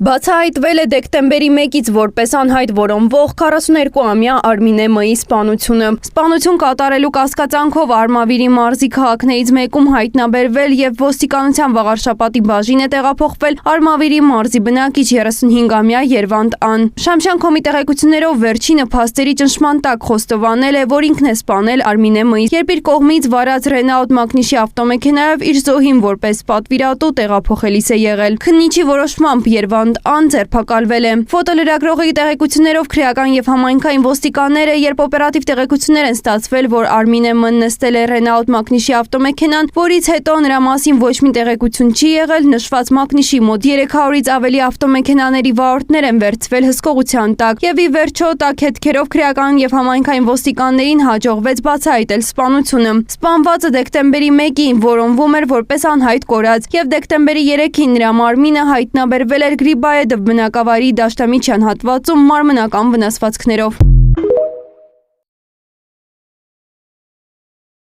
Բացահայտվել է դեկտեմբերի 1-ից որպես անհայտ որոնվող 42-ամյա Արմինե Մ-ի սպանությունը։ Սպանություն կատարելու կասկածանքով Արմավիրի մարզի քաղաքներից մեկում հայտնաբերվել և ոստիկանության վաղարշապատի բաժին է տեղափոխվել Արմավիրի մարզի բնակիչ 35-ամյա Երվանդ Ան։ Շամշյան կոմի տեղեկություններով վերջինը փաստերի ճնշման տակ խոստովանել է, որ ինքն է սպանել Արմինե Մ-ին, երբ իր կողմից վարած Ռենաուտ մակնիշի ավտոմեքենայով իր զոհին որպես պատվիրատու տեղափոխելիս է եղել։ Քննիչի որոշմամբ Երվանդ Ան ձերբակալվել է։ Ֆոտոլրագրողի տեղեկություններով քրեական և համայնքային ոստիկանները, երբ օպերատիվ տեղեկություններ են ստացվել, որ Արմինե Մ-ն նստել է Ռենաուտ մակնիշի ավտոմեքենան, որից հետո նրա մասին ոչ մի տեղեկություն չի եղել, նշված մակնիշի մոտ 300-ից ավելի ավտոմեքենաների վարորդներ են վերցվել հսկողության տակ, և ի վերջո տաք հետքերով քրեական և համայնքային ոստիկաններին հաջողվեց բացահայտել սպանությունը։ Սպանվածը դեկտեմբերի 1-ին որոնվում էր որպես անհայտ կորած, և դեկտեմբերի 3-ին նրա մարմինը հայտնաբերվել էր Գրիբայեդով բնակավայրի Դաշտամիջյան հատվածում մարմնական վնասվածքներով։